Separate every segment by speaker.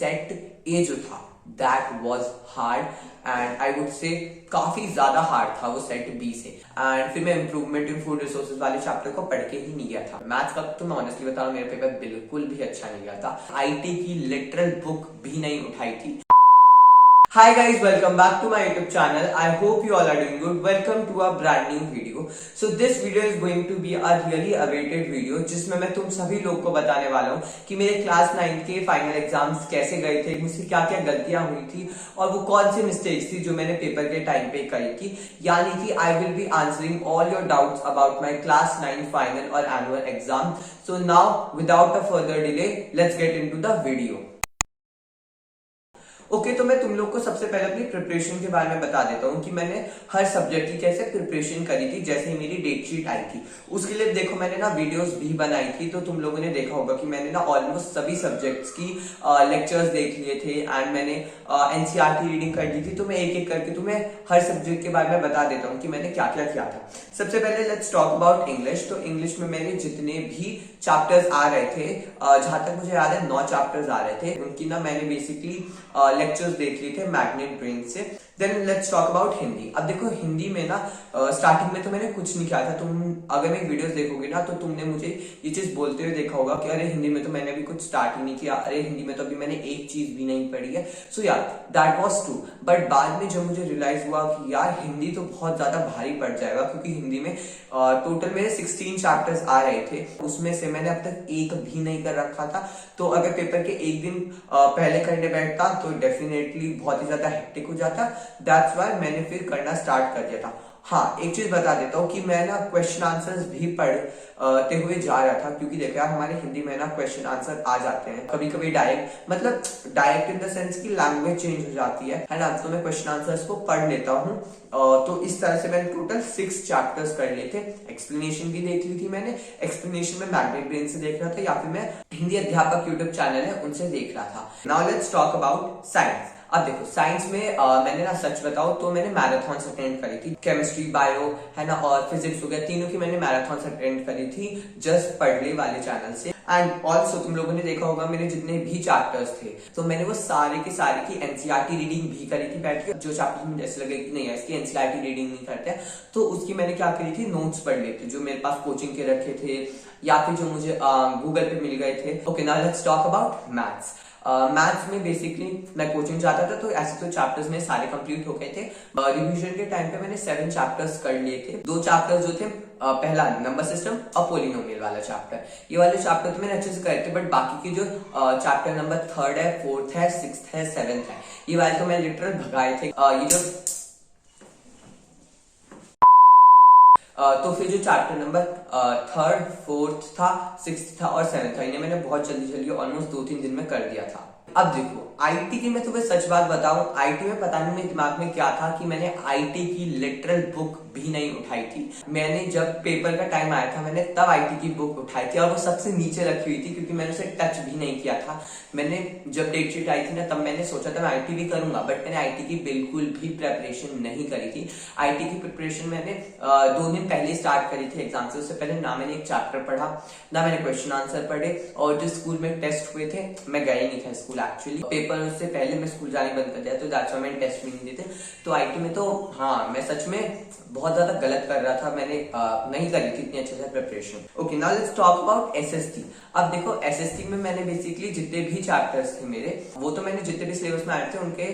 Speaker 1: Set A जो था that was hard and I would say काफी ज्यादा हार्ड था वो सेट बी से। एंड फिर मैं इंप्रूवमेंट इन फूड रिसोर्सेज वाले चैप्टर को पढ़ के ही नहीं गया था। मैथ्स का तो मैं ऑनेस्टली बता रहा हूँ, मेरा पेपर बिल्कुल भी अच्छा नहीं गया था। आईटी की लिटरल बुक भी नहीं उठाई थी। Hi guys, welcome back to my YouTube channel. I hope you all are doing good. Welcome to a brand new video. So this video is going to be a really awaited video जिसमें मैं तुम सभी लोग को बताने वाला हूँ कि मेरे क्लास 9 के फाइनल एग्जाम्स कैसे गए थे, मुझसे क्या क्या गलतियां हुई थी और वो कौन सी मिस्टेक्स थी जो मैंने पेपर के टाइम पे करी थी। यानी कि I will be answering all your doubts about my class 9 final और annual exam. So now without a further delay, let's get into the video. Okay तो मैं तुम लोग को सबसे पहले अपनी प्रिपरेशन के बारे में बता देता हूँ कि मैंने हर सब्जेक्ट की कैसे प्रिपरेशन करी थी। जैसे ही मेरी डेट शीट आई थी उसके लिए देखो मैंने ना वीडियोस भी बनाई थी, तो तुम लोगों ने देखा होगा कि मैंने ना ऑलमोस्ट सभी सब्जेक्ट्स की लेक्चर्स देख लिए थे एंड मैंने एनसीईआरटी रीडिंग कर दी थी। तो मैं एक एक करके तुम्हें हर सब्जेक्ट के बारे में बता देता हूँ कि मैंने क्या क्या किया था। सबसे पहले लेट्स टॉक अबाउट इंग्लिश। तो इंग्लिश में मेरे जितने भी चैप्टर्स आ रहे थे, जहां तक मुझे याद है 9 चैप्टर्स आ रहे थे, उनकी ना मैंने बेसिकली लेक्चर्स देख लिए थे मैग्नेट ब्रेन से। Then let's talk about Hindi. अब देखो हिंदी में ना स्टार्टिंग में तो मैंने कुछ नहीं किया था। तुम अगर मेरी वीडियोस देखोगे ना तो तुमने मुझे ये चीज बोलते हुए देखा होगा कि अरे हिंदी में तो मैंने अभी कुछ स्टार्ट ही नहीं किया, अरे हिंदी में तो अभी मैंने एक चीज भी नहीं पढ़ी है। सो यार दैट वाज ट्रू, बट बाद में जब मुझे रियलाइज हुआ कि यार हिंदी तो बहुत ज्यादा भारी पड़ जाएगा, क्योंकि हिंदी में टोटल मेरे 16 चैप्टर्स आ रहे थे, उसमें से मैंने अब तक एक भी नहीं कर रखा था। तो अगर पेपर के एक दिन पहले करने बैठता तो डेफिनेटली बहुत ही ज्यादा हेक्टिक हो जाता। दैट्स व्हाई मैंने फिर करना स्टार्ट कर दिया था। हाँ, एक चीज बता देता हूँ कि मैं ना क्वेश्चन आंसर्स भी पढ़ते हुए जा रहा था, क्योंकि देखो यार हमारे हिंदी में ना क्वेश्चन आंसर आ जाते हैं कभी कभी डायरेक्ट, मतलब डायरेक्ट इन द सेंस की लैंग्वेज चेंज हो जाती है ना। तो मैं क्वेश्चन आंसर्स को पढ़ लेता हूँ। तो इस तरह से मैंने टोटल 6 चैप्टर्स कर लिए थे। एक्सप्लेनेशन भी देख ली थी मैंने। एक्सप्लेनेशन में मैग्नेट ब्रेन से देख रहा था या फिर मैं हिंदी अध्यापक यूट्यूब चैनल है उनसे देख रहा था। Now let's talk about science. अब देखो साइंस में मैंने ना सच बताऊं तो मैंने मैराथन अटेंड करी थी। केमिस्ट्री, बायो है ना और फिजिक्स हो गया, तीनों की मैंने मैराथन अटेंड करी थी जस्ट पढ़ले वाले चैनल से। एंड ऑल्सो तुम लोगों ने देखा होगा मेरे जितने भी चैप्टर्स थे तो मैंने वो सारे के सारे की एनसीईआरटी रीडिंग भी करी थी बैठ के। जो चैप्टर में जैसे लगे कि नहीं है इसकी एनसीईआरटी रीडिंग नहीं करते तो उसकी मैंने क्या करी थी, नोट्स पढ़ लिए थे जो मेरे पास कोचिंग के रखे थे या फिर जो मुझे गूगल पे मिल गए थे। Okay now let's talk about maths. Maths में बेसिकली मैं कोचिंग जाता था तो ऐसे तो चैप्टर्स में सारे कंप्लीट हो गए थे। रिवीजन के टाइम पे मैंने 7 चैप्टर्स कर लिए थे। 2 चैप्टर्स जो थे, पहला नंबर सिस्टम और पोलिनोमियल वाला चैप्टर, ये वाले चैप्टर तो मैंने अच्छे से करे थे। बट बाकी के जो चैप्टर नंबर 3rd है, 4th है, 6th है, 7th है, ये वाले तो मैं लिटरल भगाए थे। ये जो तो फिर जो चैप्टर नंबर 3rd, 4th था, 6th था और 7th था, इन्हें मैंने बहुत जल्दी जल्दी ऑलमोस्ट 2-3 दिन में कर दिया था। अब देखो आईटी की मैं तुम्हें सच बात बताऊं, आईटी में पता नहीं मेरे दिमाग में क्या था कि मैंने आईटी की लिटरल बुक भी नहीं उठाई थी। मैंने जब पेपर का टाइम आया था मैंने तब आईटी की बुक उठाई थी और वो सबसे नीचे रखी हुई थी क्योंकि मैंने उसे टच भी नहीं किया था। मैंने जब डेट शीट आई थी ना तब मैंने सोचा था मैं आईटी भी करूंगा, बट मैंने आईटी की बिल्कुल भी प्रेपरेशन नहीं करी थी। आईटी की प्रिपरेशन मैंने 2 दिन पहले स्टार्ट करी थी एग्जाम से। उससे पहले ना मैंने एक चैप्टर पढ़ा ना मैंने क्वेश्चन आंसर पढ़े, और जो स्कूल में टेस्ट हुए थे मैं गया नहीं था स्कूल। एक्चुअली पेपर से पहले मैं स्कूल जाने बंद कर दिया तो दैट्स व्हाई मैंने टेस्ट भी नहीं देते। तो आईटी में तो हाँ मैं सच में बहुत ज्यादा गलत कर रहा था, मैंने नहीं करी थी इतनी अच्छे से preparation. Okay now let's talk about SST. अब देखो एसएसटी में मैंने बेसिकली जितने भी चैप्टर्स थे मेरे, वो तो मैंने जितने भी सिलेबस में आए थे उनके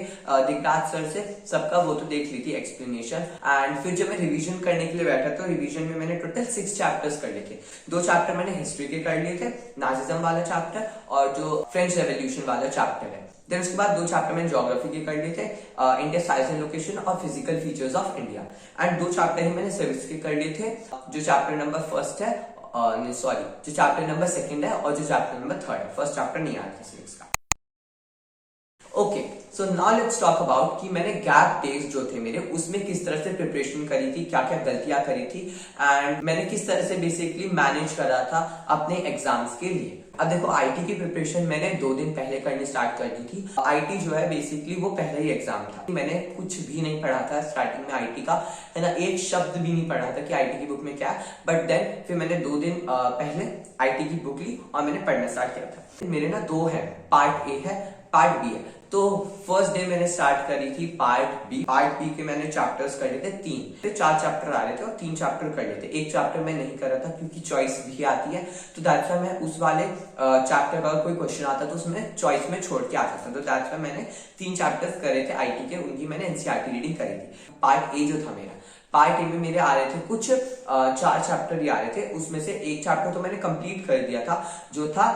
Speaker 1: दिग्राज सर से सबका वो तो देख ली थी एक्सप्लेनेशन। एंड फिर जब मैं रिवीजन करने के लिए बैठा तो रिवीजन में मैंने टोटल 6 चैप्टर्स कर लिए थे। 2 चैप्टर मैंने हिस्ट्री के कर लिए थे, नाजिज्म वाला चैप्टर और जो फ्रेंच रेवोल्यूशन वाला चैप्टर है। देन उसके बाद 2 चैप्टर मैंने ज्योग्राफी के कर लिए थे, इंडिया साइज एंड लोकेशन और physical features of India. And 2 chapter ही मैंने सिविक्स के कर लिए थे, जो चैप्टर नंबर 1st है सॉरी जो चैप्टर नंबर 2nd है और जो चैप्टर नंबर 3rd है। फर्स्ट चैप्टर नहीं आया था सिविक्स का। Okay so now let's talk about कि मैंने गैप डेज जो थे मेरे उसमें किस तरह से प्रिपरेशन करी थी, क्या क्या गलतियां करी थी एंड मैंने किस तरह से बेसिकली मैनेज करा था अपने एग्जाम्स के लिए। अब देखो आईटी की प्रिपरेशन मैंने 2 दिन पहले करनी स्टार्ट कर दी थी। आईटी जो है बेसिकली वो पहला ही एग्जाम था, मैंने कुछ भी नहीं पढ़ा था स्टार्टिंग में आईटी का, है ना, एक शब्द भी नहीं पढ़ा था कि आईटी की बुक में क्या है। बट देन फिर मैंने 2 दिन पहले आईटी की बुक ली और मैंने पढ़ना स्टार्ट किया था। मेरे ना 2 है, पार्ट ए है पार्ट बी है। तो फर्स्ट डे मैंने स्टार्ट करी थी पार्ट बी के मैंने चैप्टर्स कर लिए थे 3, 4 चैप्टर आ रहे थे और 3 चैप्टर कर लिए थे। एक चैप्टर मैं नहीं कर रहा था क्योंकि चॉइस भी आती है, तो दैट्स व्हाई मैं उस वाले चैप्टर का कोई क्वेश्चन आता तो उसमें चॉइस में छोड़ के आ सकता, तो दैट्स व्हाई मैंने 3 चैप्टर्स करे थे आईटी के, उनकी मैंने एनसीईआरटी रीडिंग करी थी। पार्ट ए जो था मेरा, पार्ट ए में मेरे आ रहे थे कुछ 4 चैप्टर ही आ रहे थे, उसमें से एक चैप्टर तो मैंने कंप्लीट कर दिया था जो था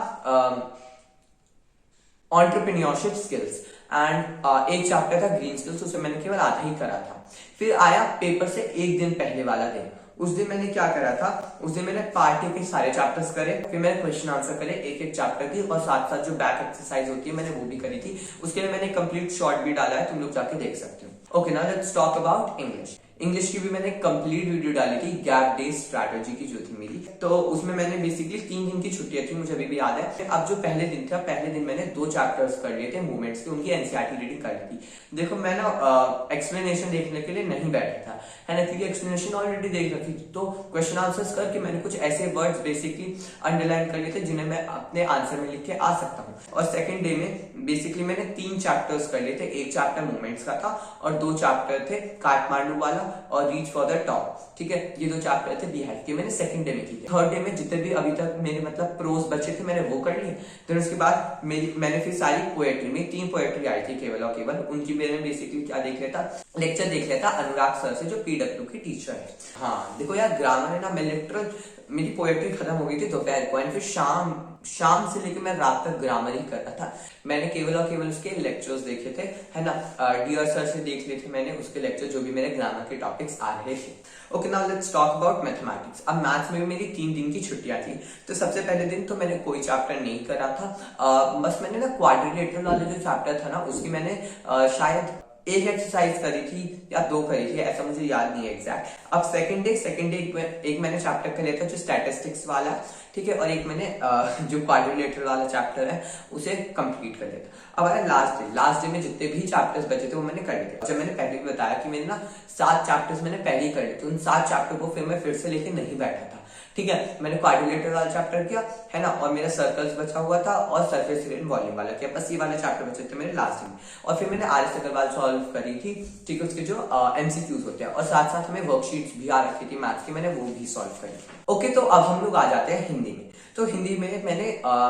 Speaker 1: एंटरप्रेन्योरशिप स्किल्स, एंड एक चैप्टर था ग्रीन स्किल्स, उसे मैंने केवल आधा ही करा था। फिर आया पेपर से एक दिन पहले वाला दिन, उस दिन मैंने क्या करा था, उस दिन मैंने पार्ट ए के सारे चैप्टर्स करे, फिर मैंने क्वेश्चन आंसर करे एक एक चैप्टर की, और साथ साथ जो बैक एक्सरसाइज होती है मैंने वो भी करी थी। उसके लिए मैंने कंप्लीट शॉर्ट भी डाला है, तुम लोग जाके देख सकते हो। Okay, now let's talk about English. English की भी मैंने कंप्लीट वीडियो डाली थी, गैप डे स्ट्रैटेजी की जो थी मेरी, तो उसमें मैंने बेसिकली 3 दिन की छुट्टियां थी, मुझे अभी भी याद है। अब जो पहले दिन था, पहले दिन मैंने 2 चैप्टर्स कर लिए थे मूवमेंट्स के, उनकी एनसीईआरटी रीडिंग कर ली थी। देखो मैं ना एक्सप्लेनेशन देखने के लिए नहीं बैठा था, है ना, क्योंकि एक्सप्लेनेशन ऑलरेडी देख रखी थी, तो क्वेश्चन आंसर्स करके मैंने कुछ ऐसे वर्ड्स बेसिकली अंडरलाइन कर लिए थे जिन्हें मैं अपने आंसर में लिख के आ सकता हूँ। और सेकंड डे में बेसिकली मैंने 3 चैप्टर्स कर लिए थे, एक चैप्टर मूवमेंट्स का था और 2 चैप्टर थे काठमांडू वाला और रीच फॉर द टॉप, ठीक है, ये 2 चैप्टर थे बीहाइव के, मैंने सेकंड डे में की थे। थर्ड डे में जितने भी अभी तक मेरे मतलब प्रोज बचे थे मैंने वो कर लिए। फिर उसके बाद मैंने फिर सारी पोएट्री में 3 पोएट्री आई थी केवल और केवल, उनकी मैंने बेसिकली क्या देख लिया था, लेक्चर देख लिया था अनुराग सर से जो पीडब्ल्यू की टीचर है। हाँ देखो यार, ग्रामर है ना, मैं लिटरल मेरी पोएट्री खत्म हो गई थी दोपहर को, एंड फिर शाम से लेकर मैं रात तक ग्रामर ही कर रहा था। मैंने केवल और केवल उसके लेक्चर्स देखे थे, है ना, डियर सर से देख लिए थे मैंने उसके लेक्चर जो भी मेरे ग्रामर के टॉपिक्स आ रहे थे। Okay, now let's talk about mathematics. अब मैथ्स में भी मेरी 3 दिन की छुट्टियां थी, तो सबसे पहले दिन तो मैंने कोई चैप्टर नहीं करा था, बस मैंने ना क्वाड्रिलेटरल वाला जो चैप्टर था ना उसकी मैंने शायद एक एक्सरसाइज करी थी या 2 करी थी, ऐसा मुझे याद नहीं है एग्जैक्ट। अब सेकंड डे एक मैंने चैप्टर कर लिया था जो स्टैटिस्टिक्स वाला, ठीक है, और एक मैंने जो क्वाड्रिलेटरल वाला चैप्टर है उसे कंप्लीट कर लिया था। अब आया लास्ट डे में जितने भी चैप्टर्स बचे थे वो मैंने कर लिए थे। जब मैंने पहले भी बताया कि मैंने ना 7 चैप्टर्स मैंने पहले ही कर लिए थे, उन 7 चैप्टर को फिर मैं फिर से लेके नहीं बैठा था, ठीक है। मैंने क्वाड्रिलेटरल वाला चैप्टर किया, है ना, और मेरा सर्कल्स बचा हुआ था और सरफेस एरिया वॉल्यूम वाला किया, बस ये वाले चैप्टर बचे थे मेरे लास्ट में। और फिर मैंने आर एस अग्रवाल सॉल्व करी थी, ठीक है, उसके जो एमसीक्यूज होते हैं, और साथ साथ हमें वर्कशीट्स भी आ रखी थी मैथ्स की, मैंने वो भी सॉल्व करी। ओके, तो अब हम लोग आ जाते हैं हिंदी में। तो हिंदी में मैंने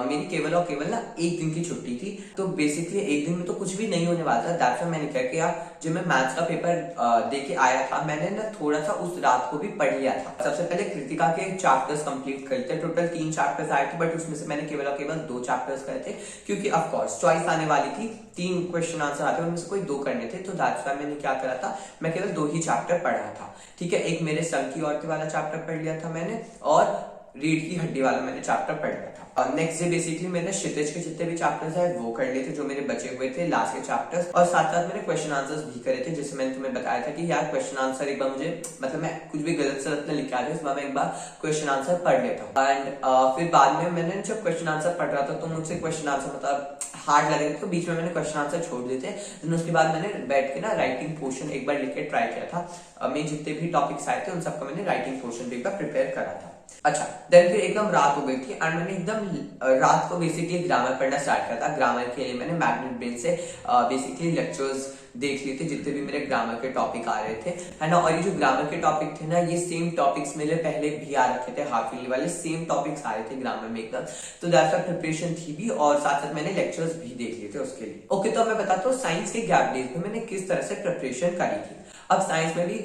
Speaker 1: मेरी केवल और केवल ना 1 दिन की छुट्टी थी, तो बेसिकली 1 दिन में तो कुछ भी नहीं होने वाला था। दैट्स व्हाई मैंने क्या किया, जब मैं मैथ्स का पेपर दे के आया था मैंने ना थोड़ा सा उस रात को भी पढ़ लिया था। सबसे पहले कृतिका के चैप्टर्स कंप्लीट करते थे, टोटल 3 चैप्टर्स आए थे, बट उसमें से मैंने केवल और केवल 2 चैप्टर्स करे थे, क्योंकि ऑफ कोर्स चॉइस आने वाली थी, 3 क्वेश्चन आंसर आते उनमें से कोई 2 करने थे, तो दैट्स व्हाई मैंने क्या करा था, मैं केवल 2 ही चैप्टर पढ़ा था, ठीक है। एक मेरे संग की औरतें वाला चैप्टर पढ़ लिया था मैंने, और रीढ़ की हड्डी वाला मैंने चैप्टर पढ़ लिया था। और नेक्स्ट डे बेसिकली मैंने क्षितिज के जितने भी चैप्टर्स है वो कर लिए थे जो मेरे बचे हुए थे लास्ट के चैप्टर्स, और साथ साथ मैंने क्वेश्चन आंसर्स भी करे थे, जैसे मैंने तुम्हें बताया था कि यार क्वेश्चन आंसर एक बार मुझे मतलब मैं कुछ भी गलत सलत न लिख के आ जाए, इस बार मैं एक बार क्वेश्चन आंसर पढ़ लेता हूँ। एंड फिर बाद में मैंने जब क्वेश्चन आंसर पढ़ रहा था तो मुझसे क्वेश्चन आंसर मतलब हार्ड लग रहे थे, तो बीच में मैंने क्वेश्चन आंसर छोड़ दिए थे। उसके बाद मैंने बैठ के ना राइटिंग पोर्शन एक बार लिख के ट्राई किया था, मैं जितने भी टॉपिक्स आए थे उन सबका मैंने राइटिंग पोर्शन भी एक बार प्रिपेयर करा था। अच्छा, देन फिर एकदम रात हो गई थी एंड मैंने एकदम रात को बेसिकली ग्रामर पढ़ना स्टार्ट किया था। ग्रामर के लिए मैंने मैग्नेट ब्रेन से बेसिकली लेक्चर्स देख लिए थे जितने भी मेरे ग्रामर के टॉपिक आ रहे थे, है ना। और ये जो ग्रामर के टॉपिक थे ना, ये सेम टॉपिक्स मेरे पहले भी आ रखे थे, हाफ ईयरली वाले सेम टॉपिक्स आ रहे थे ग्रामर में एकदम, तो दैट्स प्रिपरेशन थी भी, और साथ साथ मैंने लेक्चर्स भी देख लिए थे उसके लिए। ओके, तो मैं बताता हूँ साइंस के गैप डेज में मैंने किस तरह से प्रिपरेशन करी थी। अब साइंस में भी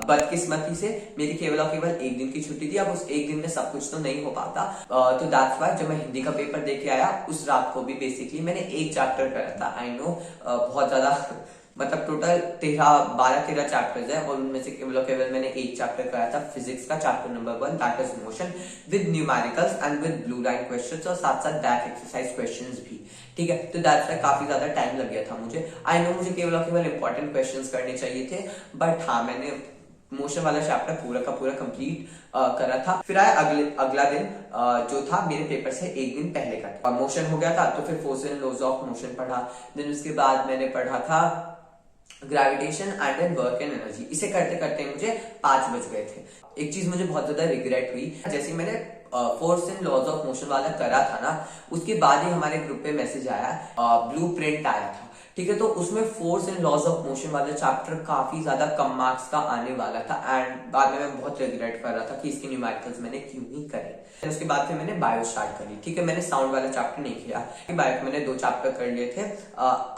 Speaker 1: बदकिस्मती से मेरी केवल और केवल 1 दिन की छुट्टी थी। अब उस 1 दिन में सब कुछ तो नहीं हो पाता, तो दैट्स व्हाई जब मैं हिंदी का पेपर दे के आया उस रात को भी बेसिकली मैंने 1 चैप्टर करा था। आई नो बहुत ज्यादा मतलब टोटल 12-13 चैप्टर्स है, और उनमें से केवल और केवल मैंने 1 चैप्टर कराया था फिजिक्स का, chapter number 1 that is motion with numericals and with blue line questions, और साथ साथ दैट एक्सरसाइज क्वेश्चंस भी, ठीक है। तो दैट्स व्हाई काफी ज्यादा टाइम लग गया था मुझे। आई नो मुझे केवल और केवल इंपॉर्टेंट क्वेश्चंस करने चाहिए थे, बट हाँ मैंने मोशन वाला चैप्टर पूरा का पूरा कंप्लीट करा था। फिर आया अगला दिन जो था मेरे पेपर से 1 दिन पहले का, मोशन हो गया था तो फिर force and laws of motion पढ़ा। देन उसके बाद मैंने पढ़ा था gravitation and then work and energy. इसे करते करते मुझे 5 बज गए थे। एक चीज मुझे बहुत ज्यादा रिग्रेट हुई, जैसे मैंने force and laws of motion वाला करा था ना, उसके बाद ही हमारे ग्रुप पे मैसेज आया, ब्लूप्रिंट आया था, ठीक है। तो उसमें force and laws of motion वाला चैप्टर काफी ज्यादा कम मार्क्स का आने वाला था, एंड बाद में मैं बहुत रिग्रेट कर रहा था कि इसके न्यूमेरिकल्स मैंने क्यों नहीं करे। उसके बाद फिर मैंने बायो स्टार्ट करी, ठीक है। मैंने साउंड वाला चैप्टर नहीं किया, बायो मैंने 2 चैप्टर कर लिए थे,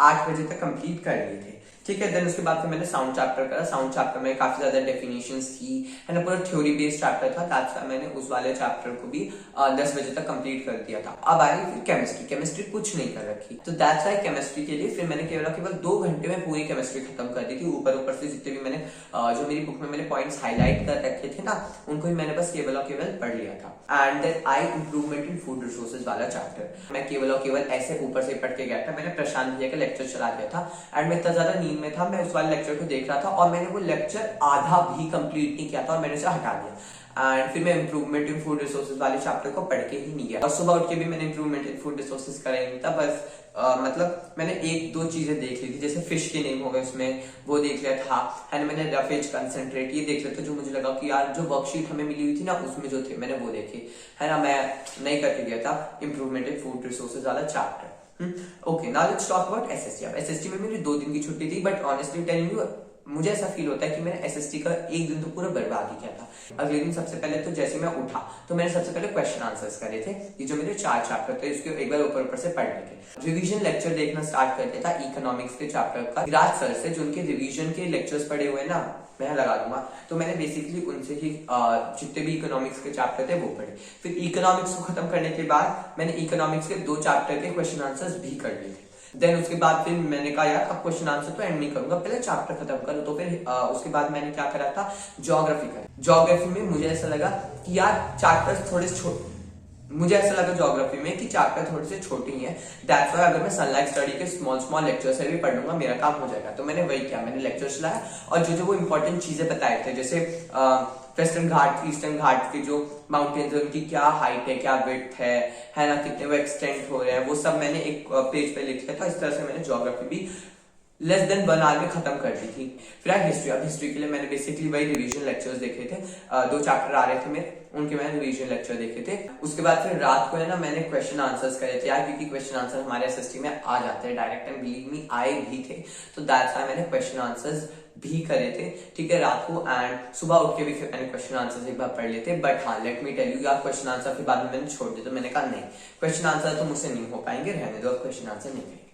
Speaker 1: 8 बजे तक कंप्लीट कर लिए थे, ठीक है। देन उसके बाद फिर मैंने साउंड चैप्टर करा। साउंड चैप्टर में काफी ज्यादा डेफिनेशंस थी, है ना, पूरा थ्योरी बेस्ड चैप्टर था। दैट्स व्हाई मैंने उस वाले चैप्टर को भी 10 बजे तक कंप्लीट कर दिया था। अब आ रही फिर केमिस्ट्री। केमिस्ट्री कुछ नहीं कर रखी, तो दैट्स व्हाई केमिस्ट्री के लिए फिर मैंने केवल 2 घंटे में पूरी केमिस्ट्री खत्म कर दी थी। ऊपर से जितने भी मैंने जो मेरी बुक में मैंने पॉइंट्स हाईलाइट कर रखे थे ना, उनको ही मैंने बस केवल और केवल पढ़ लिया था। And then I improvement in food resources वाला चैप्टर मैं केवल और केवल ऐसे ऊपर से पढ़ के गया था। मैंने प्रशांत भैया का लेक्चर चला दिया था, एंड मैं इतना ज्यादा नींद में था, मैं उस वाले लेक्चर को देख रहा था और मैंने वो लेक्चर आधा भी कंप्लीट नहीं किया था और मैंने उसे हटा दिया। एंड फिर मैं इंप्रूवमेंट इन फूड रिसोर्सेज वाले चैप्टर को पढ़ के ही नहीं गया, और सुबह उठ के भी मैंने इंप्रूवमेंट इन फूड रिसोर्सेज करा ही नहीं था। बस मतलब मैंने 1-2 चीजें देख ली थी, जैसे फिश के नेम हो गए उसमें, वो देख लिया था, एंड मैंने रफेज कंसेंट्रेट ये देख लिया था, जो मुझे लगा कि यार जो वर्कशीट हमें मिली हुई थी ना, उसमें जो थे मैंने वो देखे, है ना। मैं नहीं करके गया था इंप्रूवमेंट इन फूड रिसोर्सेज वाला chapter. Okay, now let's talk about SST. अब एसएसटी में मेरी 2 दिन की छुट्टी थी, बट ऑनेस्टली टेलिंग यू मुझे ऐसा फील होता है कि मैंने एसएसटी का 1 दिन तो पूरा बर्बाद ही किया था। अगले दिन सबसे पहले तो जैसे मैं उठा तो मैंने सबसे पहले क्वेश्चन आंसर्स करे थे, ये जो मेरे 4 चैप्टर थे उसके एक बार ऊपर से पढ़ लिए थे। रिवीजन लेक्चर देखना स्टार्ट कर दिया था इकोनॉमिक्स के चैप्टर का, विराज सर से, जो उनके रिवीजन के लेक्चर्स पढ़े हुए ना, मैं लगा दूंगा। तो मैंने बेसिकली उनसे ही जितने भी इकोनॉमिक्स के चैप्टर थे वो पढ़े। फिर इकोनॉमिक्स को खत्म करने के बाद मैंने इकोनॉमिक्स के 2 चैप्टर के क्वेश्चन आंसर्स भी कर लिए थे। देन उसके बाद फिर मैंने कहा यार अब क्वेश्चन आंसर तो एंड नहीं करूंगा, पहले चैप्टर खत्म करो। तो फिर उसके बाद मैंने क्या करा था, ज्योग्राफी करा। ज्योग्राफी में मुझे ऐसा लगा कि यार चैप्टर्स थोड़े मुझे ऐसा लगा ज्योग्राफी में कि चैप्टर थोड़े से छोटे ही हैं। दैट्स व्हाई अगर मैं सनलाइट स्टडी के स्मॉल लेक्चर से भी पढ़ लूंगा मेरा काम हो जाएगा। तो मैंने वही किया, मैंने लेक्चर चलाया और जो वो इंपॉर्टेंट चीजें बताए थे, जैसे वेस्टर्न घाट ईस्टर्न घाट के जो माउंटेन्स है उनकी क्या हाइट है, क्या विड्थ है ना, कितने वो एक्सटेंड हो रहे हैं, वो सब मैंने एक पेज पे लिख लिया था। इस तरह से मैंने ज्योग्राफी भी लेस देन 1 आवर में खत्म कर दी थी। फिर हिस्ट्री। अब हिस्ट्री के लिए मैंने बेसिकली वही रिवीजन लेक्चर्स देखे थे, 2 चैप्टर आ रहे थे मेरे, उनके मैंने रिवीजन लेक्चर देखे थे। उसके बाद फिर रात को है ना मैंने क्वेश्चन आंसर्स करे थे यार, क्योंकि क्वेश्चन आंसर हमारे एसएसटी में आ जाते हैं डायरेक्ट, एंड बिलीव मी आए भी थे। तो दैट्स व्हाई मैंने क्वेश्चन आंसर्स भी करे थे, ठीक है, रात को। एंड सुबह उठ के भी फिर मैंने क्वेश्चन आंसर्स एक बार पढ़ लिए थे। बट हाँ, लेट मी टेल यू यार, क्वेश्चन आंसर फिर बाद में मैंने छोड़ दिया। तो मैंने कहा नहीं, क्वेश्चन आंसर तो मुझसे नहीं हो पाएंगे, रहने दो, क्वेश्चन आंसर नहीं करेंगे।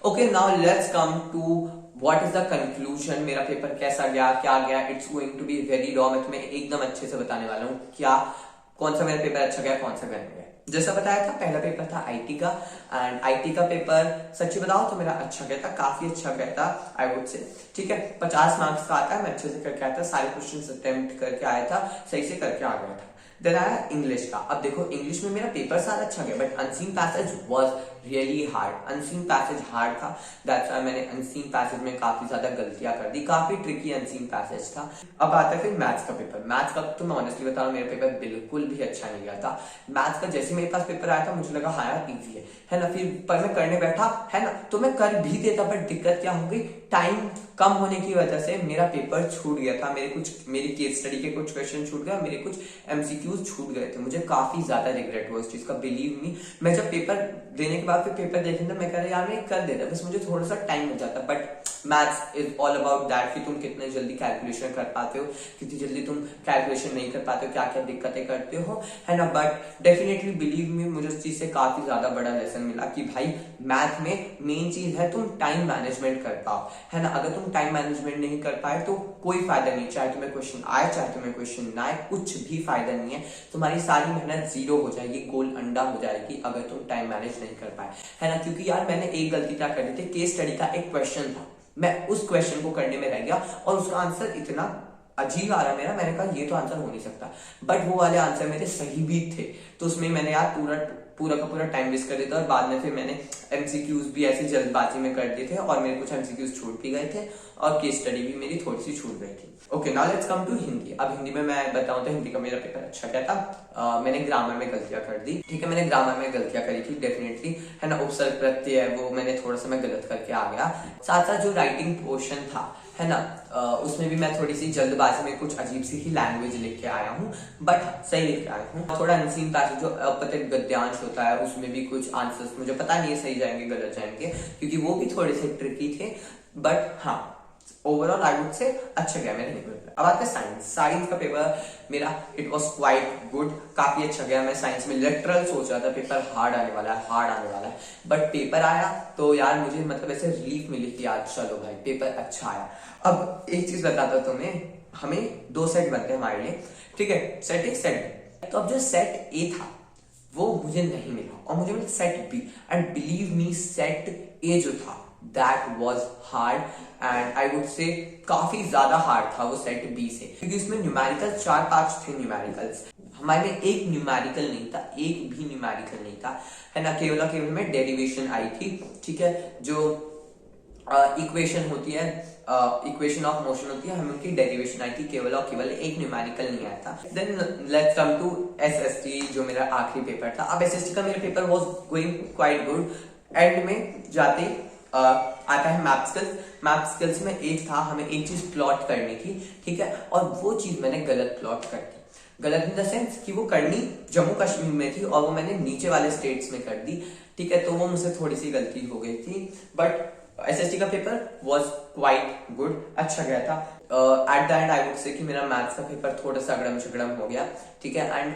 Speaker 1: Okay, now let's come to what is the conclusion. मेरा पेपर कैसा गया, क्या गया। It's going to be very raw. मैं तुम्हें एकदम अच्छे से बताने वाला हूँ क्या, कौन सा मेरा पेपर अच्छा गया, कौन सा गया नहीं गया। जैसा बताया था, पहला पेपर था आईटी का, एंड आईटी का पेपर सच्ची बताओ तो मेरा अच्छा गया था, काफी अच्छा गया था आई वुड से, ठीक है। 50 मार्क्स का आता है, मैं अच्छे से करके आया था, सारे क्वेश्चन अटेम्प्ट करके आया था, सही से करके आ गया था। देन आया इंग्लिश का। अब देखो इंग्लिश में मेरा पेपर सारा अच्छा गया, but unseen passage was really hard. Unseen passage hard था, दैट्स व्हाई मैंने अनसीन पैसेज में काफी ज्यादा गलतियां कर दी, काफी ट्रिकी अनसीन पैसेज था। अब आता है फिर मैथ्स का पेपर। मैथ्स का तो मैं ऑनेस्टली बता रहा हूँ, मेरा पेपर बिल्कुल भी अच्छा नहीं गया था। मैथ्स का जैसे मेरे पास पेपर आया था मुझे लगा हाँ यार इजी है ना, फिर पर मैं करने बैठा, है ना, तो मैं कर भी देता, बट दिक्कत क्या हो गई, टाइम कम होने की वजह से मेरा पेपर छूट गया था। मेरी केस स्टडी के कुछ क्वेश्चन छूट गए, मेरे कुछ एमसीक्यूज छूट गए थे। मुझे काफी ज्यादा रिग्रेट हुआ उस चीज का, बिलीव मी। मैं जब पेपर देने के बाद फिर पेपर देखने तो मैं कह रहा यार मैं कर देता, बस मुझे थोड़ा सा टाइम मिल जाता। But maths is all about that कि तुम कितने जल्दी कैलकुलेशन कर पाते हो, कितनी जल्दी तुम कैलकुलेशन नहीं कर पाते हो, क्या क्या दिक्कतें करते हो, है ना। बट डेफिनेटली बिलीव मी, मुझे उस चीज से काफी ज्यादा बड़ा लेसन मिला कि भाई मैथ में मेन चीज है तुम टाइम मैनेजमेंट कर पाओ, है ना। अगर तुम टाइम मैनेजमेंट नहीं कर पाए तो कोई फायदा नहीं, चाहे तुम्हें क्वेश्चन आए चाहे तुम्हें क्वेश्चन ना आए, कुछ भी फायदा नहीं है। तुम्हारी सारी मेहनत जीरो हो जाएगी, गोल अंडा हो जाएगी अगर तुम टाइम मैनेज नहीं कर पाए, है ना। क्योंकि यार मैंने एक गलती क्या कर दी थी, केस स्टडी का एक क्वेश्चन था, मैं उस क्वेश्चन को करने में रह गया और उसका आंसर इतना अजीब आ रहा मेरा, मैंने कहा ये तो आंसर हो नहीं सकता, बट वो वाले आंसर मेरे सही भी थे। तो उसमें मैंने यार पूरा पूरा का पूरा टाइम वेस्ट कर देता और बाद में फिर मैंने एमसीक्यूज भी ऐसी जल्दबाजी में कर दिए थे और मेरे कुछ एमसीक्यूज छूट भी गए थे और केस स्टडी भी मेरी थोड़ी सी छूट गई थी। Okay, now let's come to Hindi. अब हिंदी में मैं बताऊं तो हिंदी का मेरा पेपर अच्छा गया था। मैंने ग्रामर में गलतियां कर दी, ठीक है, मैंने ग्रामर में गलतियां करी थी डेफिनेटली, है ना। उपसर्ग प्रत्यय है वो मैंने थोड़ा सा मैं गलत करके आ गया। साथ साथ जो राइटिंग पोर्शन था, है ना, उसमें भी मैं थोड़ी सी जल्दबाजी में कुछ अजीब सी ही लैंग्वेज लिख के आया हूँ, बट सही लिख के आया हूँ। थोड़ा अनसीन पैसेज जो अपतित गद्यांश होता है उसमें भी कुछ आंसर्स मुझे पता नहीं है सही जाएंगे गलत जाएंगे, क्योंकि वो भी थोड़े से ट्रिकी थे, बट हाँ ओवरऑल आई वुड से अच्छा गया मेरे पेपर। अब आते हैं साइंस। साइंस का पेपर मेरा इट वाज क्वाइट गुड, काफी अच्छा गया। मैं साइंस में लिटरल सोच रहा था पेपर हार्ड आने वाला है, बट पेपर आया तो यार मुझे मतलब ऐसे रिलीफ मिली कि यार चलो भाई पेपर अच्छा आया। अब एक चीज बताता हूं तुम्हें, हमें 2 सेट बनते हैं हमारे लिए, ठीक है, सेट एक सेट। तो अब जो सेट ए था वो मुझे नहीं मिला और मुझे मिला set B, and believe me set A जो था that was hard, and I would say काफी ज्यादा हार्ड था वो सेट बी से, क्योंकि इसमें न्यूमेरिकल 4-5 थे न्यूमेरिकल्स। हमारे में एक न्यूमेरिकल नहीं था, एक भी न्यूमेरिकल नहीं था, है ना। केवल में डेरिवेशन आई थी, ठीक है, जो इक्वेशन होती है, इक्वेशन ऑफ मोशन होती है, हमें उनकी डेरिवेशन आई थी, केवल और केवल एक न्यूमेरिकल नहीं आया था। Then let's come to SST जो मेरा आखिरी पेपर था। अब एसएसटी का मेरा paper was going quite good. End में जाते आता है मैप स्किल्स में एक था, हमें एक चीज प्लॉट करनी थी, ठीक है, और वो चीज मैंने गलत प्लॉट कर दी। गलत इन द सेंस कि वो करनी जम्मू कश्मीर में थी और वो मैंने नीचे वाले स्टेट्स में कर दी, ठीक है, तो वो मुझसे थोड़ी सी गलती हो गई थी। बट एसएसटी का पेपर वाज क्वाइट गुड, अच्छा गया था। At the end I would से कि मेरा मैथ्स का पेपर थोड़ा सा अगड़म झगड़म हो गया, ठीक है, एंड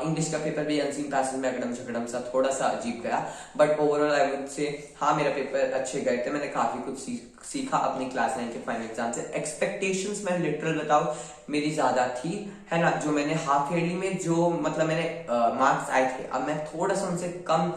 Speaker 1: इंग्लिश का पेपर भी अनसीन पैसेज में अगड़म झगड़म सा थोड़ा सा अजीब गया, बट ओवरऑल आई वुड से हाँ मेरा पेपर अच्छे गए थे। मैंने काफी कुछ सीखा अपनी क्लास 9 के फाइनल एग्जाम से। एक्सपेक्टेशंस मैं लिटरल बताऊं मेरी ज्यादा थी, है ना। जो मैंने हाफ ईयरली में जो मतलब मैंने मार्क्स आए थे, अब मैं थोड़ा सा उनसे कम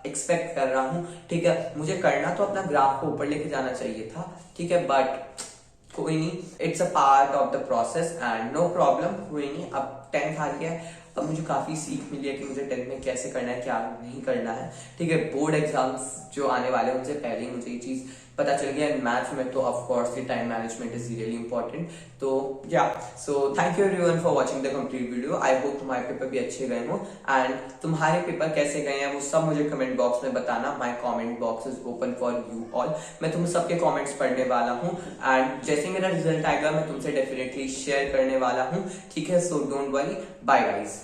Speaker 1: एक्सपेक्ट कर रहा हूँ, ठीक है। मुझे करना तो अपना ग्राफ को ऊपर लेके जाना चाहिए था, ठीक है, बट कोई नहीं, it's a part of the process and no problem, कोई नहीं। अब 10th आ गया है, अब मुझे काफी सीख मिली है कि मुझे 10th में कैसे करना है, क्या नहीं करना है, ठीक है। बोर्ड एग्जाम्स जो आने वाले हैं उनसे पहले ही मुझे ये चीज पता चल गया। मैथ्स में तो of course the time management is really important. तो या so thank you everyone for watching the complete video. I hope तुम्हारे पेपर भी अच्छे गए हो, एंड तुम्हारे पेपर कैसे गए हैं वो सब मुझे कमेंट बॉक्स में बताना। My comment box is open for you all. मैं तुम सबके कमेंट्स पढ़ने वाला हूँ, एंड जैसे मेरा रिजल्ट आएगा मैं तुमसे डेफिनेटली शेयर करने वाला हूँ, ठीक है। So don't worry, bye guys.